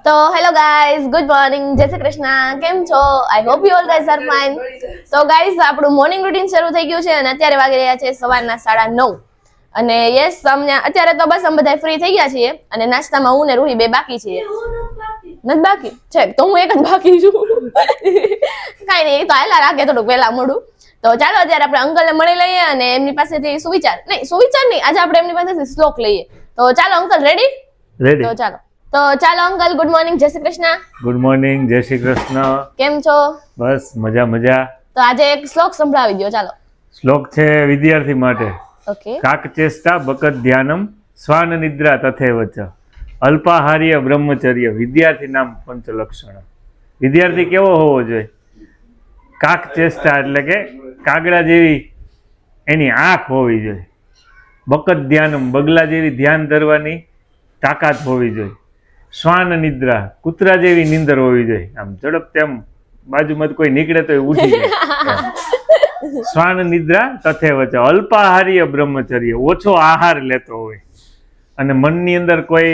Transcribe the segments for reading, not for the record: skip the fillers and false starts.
તો hello guys, good morning, જય શ્રી કૃષ્ણ. કેમ છો? I hope you all guys are fine. તો ગાઈઝ, આપણું મોર્નિંગ રૂટીન શરૂ થઈ ગયું છે અને અત્યારે વાગી રહ્યા છે સવારના 9:30. અને યસ, અમને અત્યારે તો બસ અમે બધા ફ્રી થઈ ગયા છીએ અને નાસ્તામાં હું ને રૂહી બે બાકી છીએ. નથી બાકી છે તો હું એક જ બાકી છું. કાંઈ નહીં, તો હાલા રાખે થોડુંક વહેલા મોડું. તો ચાલો અત્યારે આપણે અંકલને મળી લઈએ અને એમની પાસેથી સુવિચાર નહીં, આજે આપણે એમની પાસેથી શ્લોક લઈએ. તો ચાલો અંકલ, રેડી? રેડી. તો ચાલો અંકલ, ગુડ મોર્નિંગ, જય શ્રી કૃષ્ણ. ગુડ મોર્નિંગ, જય શ્રી કૃષ્ણ. કેમ છો? બસ મજા મજા. તો આજે એક શ્લોક સંભળાવી દો. ચાલો. શ્લોક છે વિદ્યાર્થી માટે. ઓકે. કાકચેષ્ટા બકત ધ્યાનમ શ્વાન નિદ્રા તથૈવચ અલ્પાહાર્ય બ્રહ્મચર્ય વિદ્યાર્થી નામ પંચલક્ષણ. વિદ્યાર્થી કેવો હોવો જોઈએ? કાકચેષ્ટા એટલે કે કાગડા જેવી એની આંખ હોવી જોઈએ. બકત ધ્યાનમ બગલા જેવી ધ્યાન ધરવાની તાકાત હોવી જોઈએ. શ્વાન નિદ્રા કૂતરા જેવી નીંદર હોવી જોઈએ. આમ ઝડપ તેમ બાજુમાં કોઈ નીકળે તો ઉઠી જાય. શ્વાન નિદ્રા તથૈવચ અલ્પાહાર્ય બ્રહ્મચર્ય ઓછો આહાર લેતો હોય અને મનની અંદર કોઈ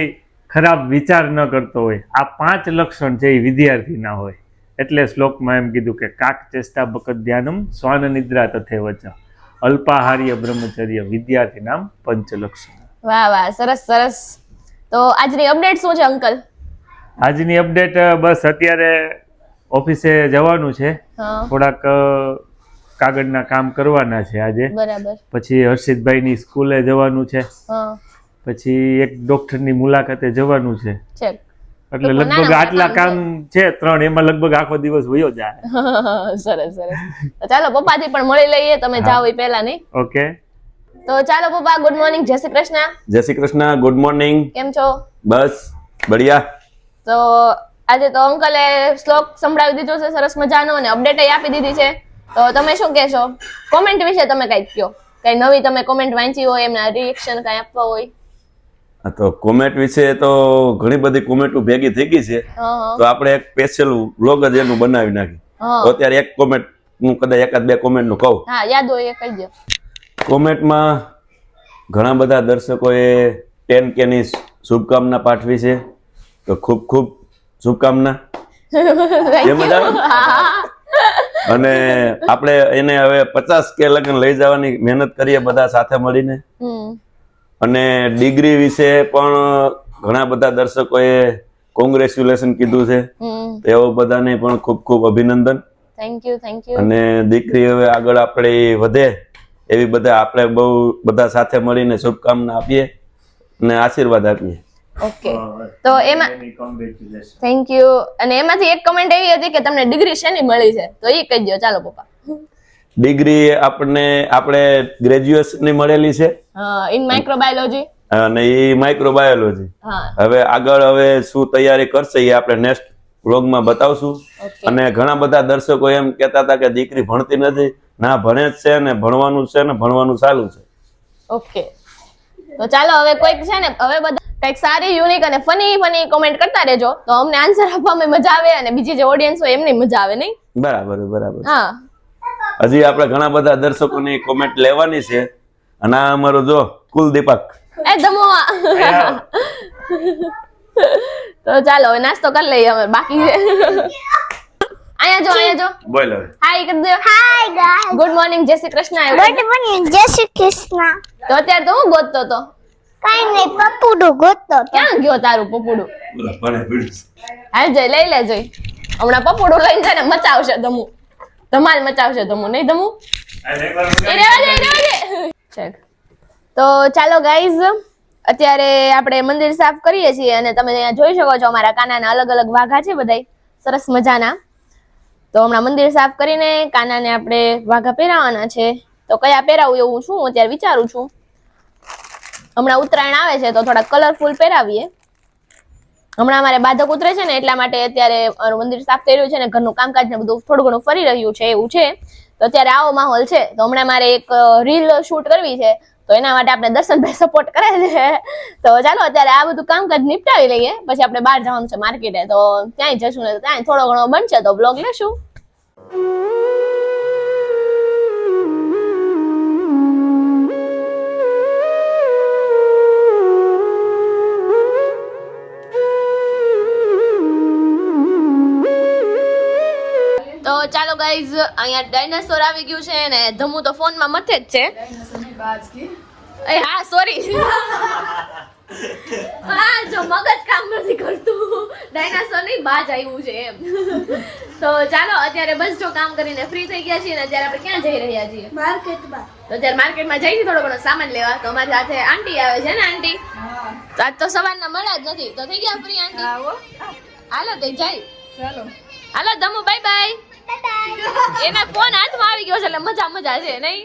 ખરાબ વિચાર ન કરતો હોય. આ 5 લક્ષણ છે એ વિદ્યાર્થીના હોય. એટલે શ્લોકમાં એમ કીધું કે કાકચેષ્ટા બકત ધ્યાનમ શ્વાન નિદ્રા તથૈવચ અલ્પાહાર્ય બ્રહ્મચર્ય વિદ્યાર્થી નામ પંચલક્ષણ. વાહ વાહ, સરસ સરસ. તો આજની અપડેટ શું છે અંકલ? આજની અપડેટ બસ અત્યારે ઓફિસે જવાનું છે. હા, થોડાક કાગળના કામ કરવાના છે આજે. બરાબર. પછી હર્ષિતભાઈની સ્કૂલે જવાનું છે. હા, પછી એક ડોક્ટરની મુલાકાતે જવાનું છે. ચેક. એટલે લગભગ આટલા કામ છે 3, એમાં લગભગ આખો દિવસ વયો જાય. સરસ સરસ. તો ચાલો પપ્પાથી પણ મળી લઈએ, તમે જાઓ એ પહેલા. નહીં? ઓકે. તો ચાલો પપ્પા, ગુડ મોર્નિંગ, જય શ્રી કૃષ્ણ. જય શ્રી કૃષ્ણ. Good morning. કેમ છો? બસ બઢિયા. તો આજે તો અંકલે શ્લોક સંભળાવી દીધો છે સરસ મજાનો અને અપડેટ આપી દીધી છે. તો તમે શું કહેશો? કોમેન્ટ વિશે તમે કંઈક કહો. કઈ નવી તમે કોમેન્ટ વાંચી હોય, એમના રિએક્શન કઈ આપવા હોય? આ તો કોમેન્ટ વિશે તો ઘણી બધી કોમેન્ટો ભેગી થઈ ગઈ છે. હા તો આપણે એક સ્પેશિયલ વ્લોગ જ એનું બનાવી નાખી. હા તો અત્યારે એક કોમેન્ટ હું કદાચ એકાદ બે કોમેન્ટ નું કહું. હા, યાદ હોય એ કહી દો. કોમેન્ટમાં ઘણા બધા દર્શકોએ 10K ની શુભકામના પાઠવી છે. તો ખૂબ ખૂબ શુભકામના. એમ જ આવે? અને આપણે એને હવે 50K લગન લઈ જવાની મહેનત કરીએ બધા સાથે મળીને. અને ડિગ્રી વિશે પણ ઘણા બધા દર્શકોએ કોંગ્રેચ્યુલેશન કીધું છે. તેઓ બધાને પણ ખૂબ ખૂબ અભિનંદન. Thank you, thank you. અને દીકરી હવે આગળ આપણે વધે એવી બધા આપણે બહુ બધા સાથે મળીને શુભકામના આપીએ અને આશીર્વાદ આપીએ. ઓકે. તો એમાં થેન્ક યુ. અને એમાંથી એક કમેન્ટ એવી હતી કે તમને ડિગ્રી શેની મળી છે, તો એ કહી દો. ચાલો પપ્પા. ડિગ્રી આપણે ગ્રેજ્યુએશન ની મળેલી છે. In microbiology. અને એ માઇક્રોબાયોલોજી. હા. હવે શું તૈયારી કરશે એ આપણે નેક્સ્ટ વ્લોગમાં બતાવશું. અને ઘણા બધા દર્શકો એમ કહેતા હતા કે દીકરી ભણતી નથી. ના, ભણે જ છે ને ભણવાનું છે ને ભણવાનું ચાલુ છે. ઓકે. તો ચાલો હવે કોઈક છે ને, હવે બધા કંઈક સારી, યુનિક અને ફની કોમેન્ટ કરતા રહેજો, તો અમને આન્સર આપવામાં મજા આવે અને બીજી જે ઓડિયન્સ હોય એમને મજા આવે. નહીં? બરાબર. હા. હજી આપણે ઘણા બધા દર્શકોની કોમેન્ટ લેવાની છે. અને આ અમારો જો કુલદીપક. એ ધમોવા. તો ચાલો હવે નાસ્તો કરી લઈએ અમે, બાકી છે. અહીંયા જો બોલ હવે. હાય કરી દો. Hi guys. ગુડ મોર્નિંગ, જય શ્રી કૃષ્ણ. ગુડ મોર્નિંગ, જય શ્રી કૃષ્ણ. તો અત્યારે તો હું ગોતતો તો. કાઈ નહીં, પપ્પુડું ગોતતો તો. ક્યાં ગયો તારું પપુડું? ભણે પીડ્યું. હાલ જઈ લઈ લે જઈ. હમણાં પપુડું લઈને જાય ને મચાવશે ધમુ. ધમાલ મચાવશે ધમુ. નહીં ધમુ? એ રેવા દે. ચેક. તો ચાલો ગાઈઝ, અત્યારે આપણે મંદિર સાફ કરીએ છીએ અને તમે અહીંયા જોઈ શકો છો અમારા કાનાના અલગ અલગ વાઘા છે બધાય સરસ મજાના. તો હમણાં મંદિર સાફ કરીને કાનાને આપણે વાઘા પહેરાવાના છે. તો કયા પહેરાવું એવું હું અત્યારે વિચારું છું. હમણાં ઉત્તરાયણ આવે છે તો થોડા કલરફુલ પહેરાવીએ. હમણાં અમારે બાધક ઉતરે છે ને એટલા માટે અત્યારે મંદિર સાફ થઈ રહ્યું છે ને ઘરનું કામકાજ ને બધું થોડું ઘણું ફરી રહ્યું છે એવું છે. તો અત્યારે આવો માહોલ છે. તો હમણાં મારે એક રીલ શૂટ કરવી છે, તો એના માટે આપણે દર્શનભાઈ સપોર્ટ કરે છે. તો ચાલો અત્યારે આ બધું કામકાજ નિપટાવી લઈએ, પછી આપણે બહાર જવાનું છે માર્કેટે. તો ત્યાંય જશું ને ત્યાં થોડો ઘણો બનશે તો બ્લોગ લેશું. ગાઈઝ અહીંયા ડાયનાસોર આવી ગયું છે ને ધમુ તો ફોનમાં મથે જ છે. એ હા સોરી. હા જો મગજ કામ નથી કરતું. ડાયનાસોર નહીં બાજ આવ્યું છે એમ. તો ચાલો અત્યારે બસ જો કામ કરીને ફ્રી થઈ ગયા છીએ ને અત્યારે આપણે ક્યાં જઈ રહ્યા છીએ? માર્કેટમાં. તો અત્યારે માર્કેટમાં જઈને થોડો ઘણો સામાન લેવા. તો અમારી સાથે આંટી આવે છે ને આંટી? તો આજ તો સવારના મળ્યા જ નથી. તો થઈ ગયા ફ્રી આંટી? હાલો તે જાય. ચાલો હાલો ધમુ બાય બાય. એના ફોન હાથમાં આવી ગયો છે એટલે મજા મજા છે નહીં?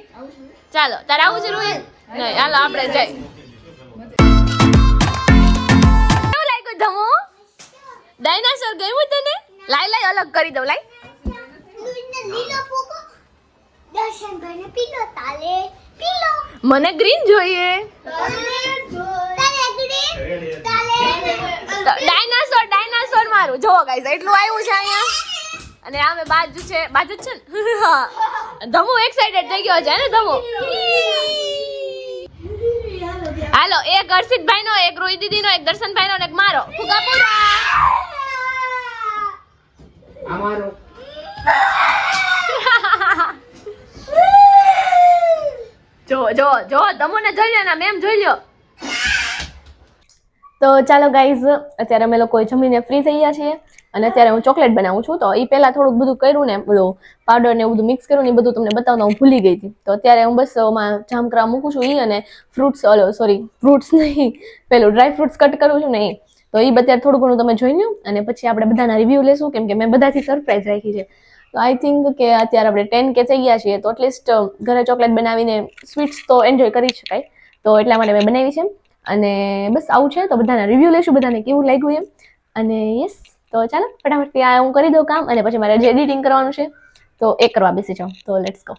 ચાલો તારે આવું છે રૂહી? નહીં હાલો આપણે જાય. કેવું લાગ્યું ધમુ? ડાયનાસોર ગયું તને? લાઈ અલગ કરી દઉં લાઈ. લીલો પોકો દર્શનભાઈને પીલો તાલે પીલો મને ગ્રીન જોઈએ. તાલે ગ્રીન તાલે ડાયનાસોર મારું જોવો ગાઈસ એટલું આવ્યું છે અહીંયા. અને આમે બાજુ છે ને હા ધમુ એક્સાઇટેડ થઈ ગયો છે ને ધમુ. હાલો એક હર્ષિતભાઈ નો, એક રોહિત દીદી નો, એક દર્શનભાઈ નો, એક મારો. ફુગા પૂરા. જો ધમુ ને જોઈ લે ને મેમ જોઈ લ્યો. તો ચાલો ગાઈઝ અત્યારે અમે લોકો જમીને ફ્રી થઈ ગયા છીએ અને અત્યારે હું ચોકલેટ બનાવું છું. તો એ પહેલા થોડુંક બધું કર્યું ને બધું પાવડર ને એવું બધું મિક્સ કર્યું ને એ બધું તમને બતાવતા હું ભૂલી ગઈ હતી. તો અત્યારે હું બસ જામ કરવા મૂકું છું એ અને ફ્રૂટ્સ નહીં પેલું ડ્રાય ફ્રૂટ્સ કટ કરું છું ને એ. તો એ અત્યારે થોડું ઘણું તમે જોઈ લ્યો અને પછી આપણે બધાના રિવ્યૂ લેશું કેમ કે મેં બધાથી સરપ્રાઈઝ રાખી છે. તો આઈ થિંક કે અત્યારે આપણે 10K થઈ ગયા છીએ તો એટલીસ્ટ ઘરે ચોકલેટ બનાવીને સ્વીટ્સ તો એન્જોય કરી શકાય. તો એટલા માટે મેં બનાવી છે અને બસ આવું છે. તો બધાના રિવ્યૂ લેશું બધાને કેવું લાગ્યું એમ. અને યસ તો ચાલો ફટાફટથી આ હું કરી દઉં કામ અને પછી મારે જે એડિટિંગ કરવાનું છે તો એ કરવા બેસી જાઉં. તો લેટ્સ ગો.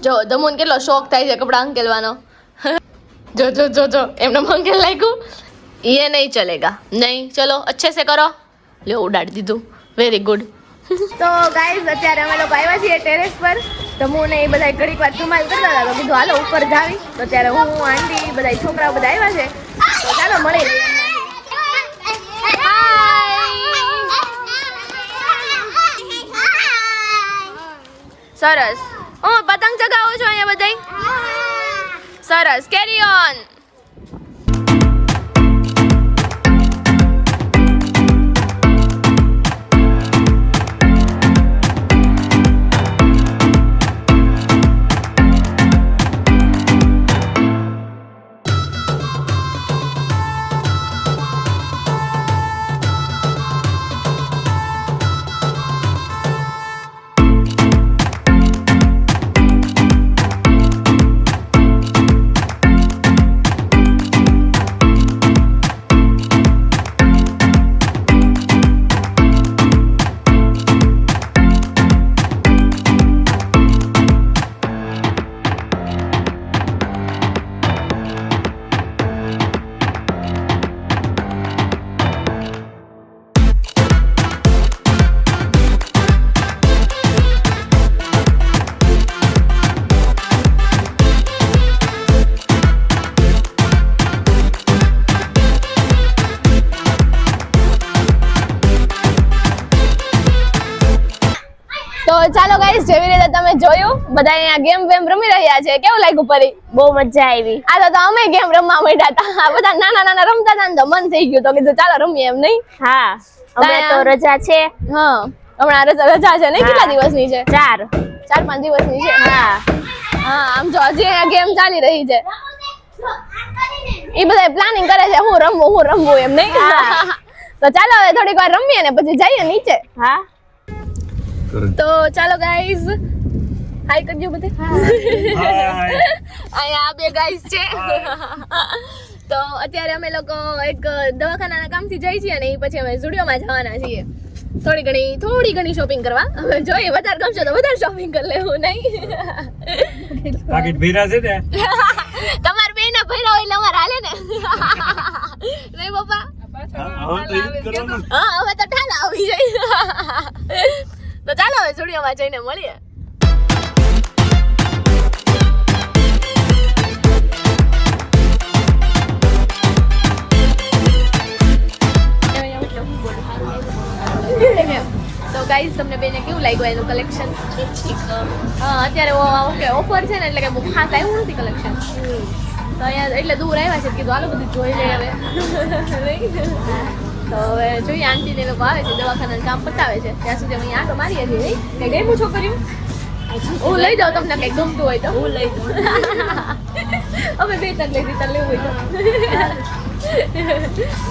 જો દમુન કેટલો શોખ થાય છે કપડા અંકેલવાનો. જો એમને મંકેલ લાગ્યું ये नहीं चलेगा नहीं चलो अच्छे से करो. લ્યો ઉડાડી દીધું. Very good. તો ગાઈઝ અત્યારે અમે લોકો આવ્યા છીએ ટેરેસ પર. ધમુ ને એ બધા ઘડીક વાર ધમાલ કરતા હતા તો કીધું હાલો ઉપર જાવી. તો અત્યારે હું આંટી બધા છોકરાઓ બધા આવ્યા છે તો ચાલો મળી લઈએ. સરસ. હું પતંગ ચગાવો છો અહીંયા બધાય? સરસ કેરી ઓન. તો ચાલો ગાઈસ જેવી રીતે તમે જોયું બધા અહીંયા ગેમ વેમ રમી રહ્યા છે. કેવું લાગ્યું પરી? બહુ મજા આવી. આ તો અમે ગેમ રમવા માંડ્યા હતા. આ બધા નાના રમતા હતા ને તો મન થઈ ગયું તો કીધું ચાલો રમીએ એમ નહીં? હા હમણાં તો રજા છે. હા હમણાં રજા છે નહીં? કેટલા દિવસની છે? 4-5 દિવસની છે. હા આમ જો હજી અહીંયા ગેમ ચાલી રહી છે. એ બધા પ્લાનિંગ કરે છે હું રમવું એમ નહીં? તો ચાલો હવે થોડીક વાર રમીએ ને પછી જઈએ નીચે. હા તો ચાલો ગાઈઝ હાય કરજો બધે. અહીંયા બે ગાઈઝ છે. તો અત્યારે અમે લોકો એક દવાખાનાના કામથી જઈએ છીએ અને એ પછી અમે ઝુડિયોમાં જવાના છીએ થોડી ઘણી શોપિંગ કરવા. હવે જોઈએ વધારે ગમશે તો વધારે શોપિંગ કરી લેવું નહીં? પાકીટ ભીરા છે ને તમાર બે ના ભર્યા હોય એટલે અમારે હાલે ને નહીં પપ્પા? હા હવે તો ઠાલા આવી જાય તો ચાલો હવે સ્ટુડિયોમાં જઈને મળીએ. તો ગાઈઝ તમને બેને કેવું લાગ્યું એનું કલેક્શન? હા અત્યારે ઓફર છે ને એટલે કે બહુ ખાસ આવ્યું નથી કલેક્શન તો અહીંયા એટલે દૂર આવ્યા છે કીધું હાલો બધું જોઈ લે હવે તો હવે જોઈએ આંટીને લોકો આવે છે દવાખાનાનું કામ પતાવે છે ત્યાં સુધી અમે આંટો મારીએ છીએ કંઈ ગઈ હું છોકરીઓ હું લઈ જાઉં તમને કંઈક ગમતું હોય તો હું લઈ દઉં અમે બે તક લઈ દીધા લેવું હોય તો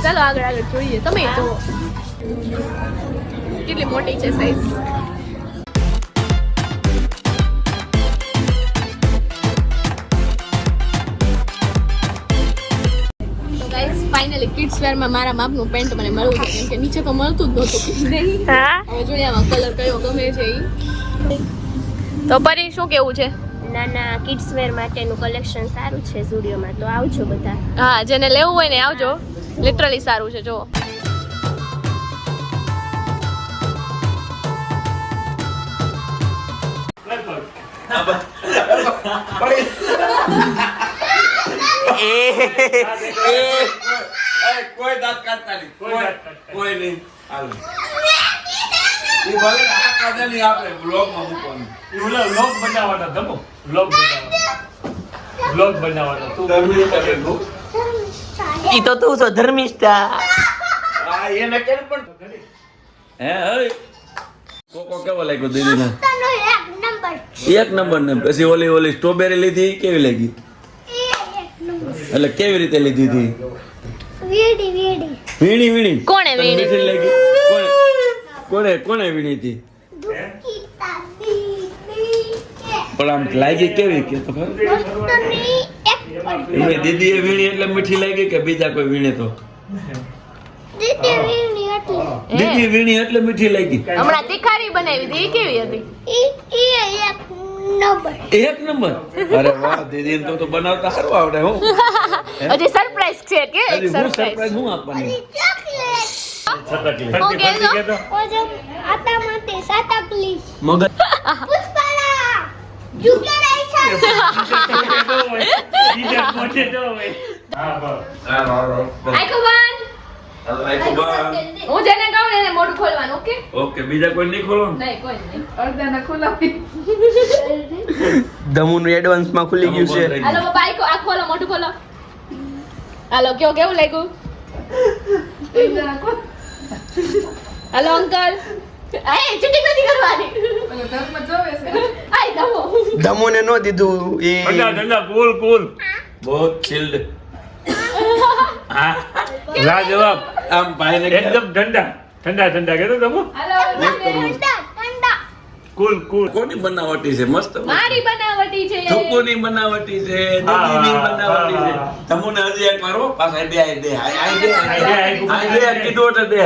ચાલો આગળ આગળ જોઈએ તમે તો કેટલી મોટી છે સાઈઝ. ફાઇનલી કિડ્સ વેરમાં મારા માપનું પેન્ટ મને મળવું છે કેમ કે નીચે તો મળતું જ નહોતું નહીં. હવે જોઈએ આમાં કલર કયો ગમે છે ઈ. તો પરી શું કેવું છે? નાના કિડ્સ વેર માટેનું કલેક્શન સારું છે સ્ટુડિયોમાં તો આવજો બધા. હા જેને લેવું હોય ને આવજો લિટરલી સારું છે જો. કોઈ દાંત કાઢતા નહીં કોઈ નહીં હાલો એ ભલે આ કાઢે નહીં આપણે બ્લોગમાં મૂકવાનું વ્લોગ બનાવવાનો ધમો વ્લોગ બનાવવાનો તું ગરમી કરે તું ઈ તો તું છો ધર્મિષ્ઠા. આ એને કેમ પણ હે હે કોકો કેવો લાગ્યો દીદીને? તનો એક નંબર એક નંબર ને પછી ઓલી સ્ટ્રોબેરી લીધી કેવી લાગી? એક નંબર એટલે કેવી રીતે લીધી હતી? વીડી વીણી કોણે વીણી? મીઠી લાગી કોને વીણી હતી? દુખી તાદી પણ આમ લાગી કેવી કે તો ખબર દોસ્તની એક એ દીદીએ વીણી એટલે મીઠી લાગી કે બીજા કોઈ વીણે તો? દીદી વીણી એટલે દીદી વીણી એટલે મીઠી લાગી. હમણાં તિખારી બનાવી હતી ઈ કેવી હતી? એક નંબર એક નંબર. અરે વાહ દીદી તો બનાવતા સારું આવડે હો. હજી સરપ્રાઈઝ છે કે એક હજી હું સરપ્રાઈઝ સરપ્રાઈઝ હું આપવાની? ચોકલેટ હું કહેજો? ઓજો આતા માટે સાતાકલી મગજ પુષ્પાલા જુકેરાઈ સા આઈકો બંધ. હું જેને કહું એને મોઢું ખોલવાનું ઓકે? ઓકે બીજા કોઈ નહીં ખોલો ને? નહીં કોઈ નહીં અડધાના ખોલાવી. દમુનું એડવાન્સ માં ખુલી ગયું છે. હાલો બાબા આઈકો આ ખોલો મોઢું ખોલો. હાલો કયો કેવું લાગ્યું? હાલો અંકલ આય ચીટિંગ નથી કરવાની. આય દમો દમુને નો દીધું એ ઠંડા કુલ બહુ ચિલ્ડ લાજવાબ આમ ભાઈને એકદમ ઠંડા કહેતો તમો હાલો ઠંડા કુલ કોની બનાવટી છે? મસ્ત મારી બનાવટી છે થપ્પોની બનાવટી છે દીદીની બનાવટી છે. તમને હજી એક વાર હો પાછા દે કીધું એટલે દે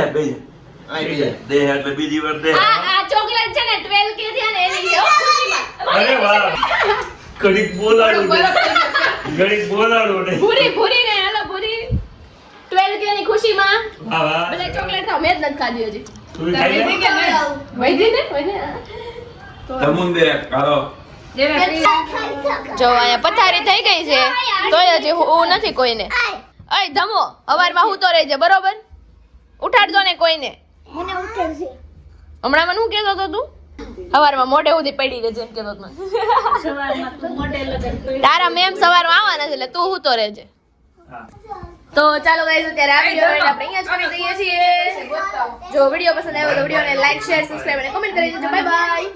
દે એટલે બીજી વાર દે. આ ચોકલેટ છે ને 12 કે થયા ને એની છે હો ખુશીમાં. અરે વાહ ઘડીક બોલાડું ને ભૂરી ને હાલો ભૂરી 12 કે ની ખુશીમાં વાહ વાહ બધા ચોકલેટ ખાવ મેં જ નથી ખાધી હજી. તું ખાઈ લે. વૈધી ને તમુન દે કાળો જો અહીંયા પથારી થઈ ગઈ છે તોય હજી હું નથી કોઈને. અય ધમો અવારમાં હું તો રહેજે બરોબર ઉઠાડજો ને કોઈને. મને ઉઠરશે હમણાં મને શું કહેતો હતો તું? સવારમાં મોઢે સુધી પડી રહેજે એમ કહેતો હતો મને. તારા મેમ સવારમાં આવવાના છે એટલે તું હું તો રહેજે. તો ચાલો ગાઈઝ અત્યારે આ વિડિયો આપણે અહીંયા જ કરી દઈએ છીએ. જો વિડિયો પસંદ આવ્યો તો વિડિયોને લાઈક શેર સબસ્ક્રાઇબ અને કમેન્ટ કરી દેજો. Bye bye.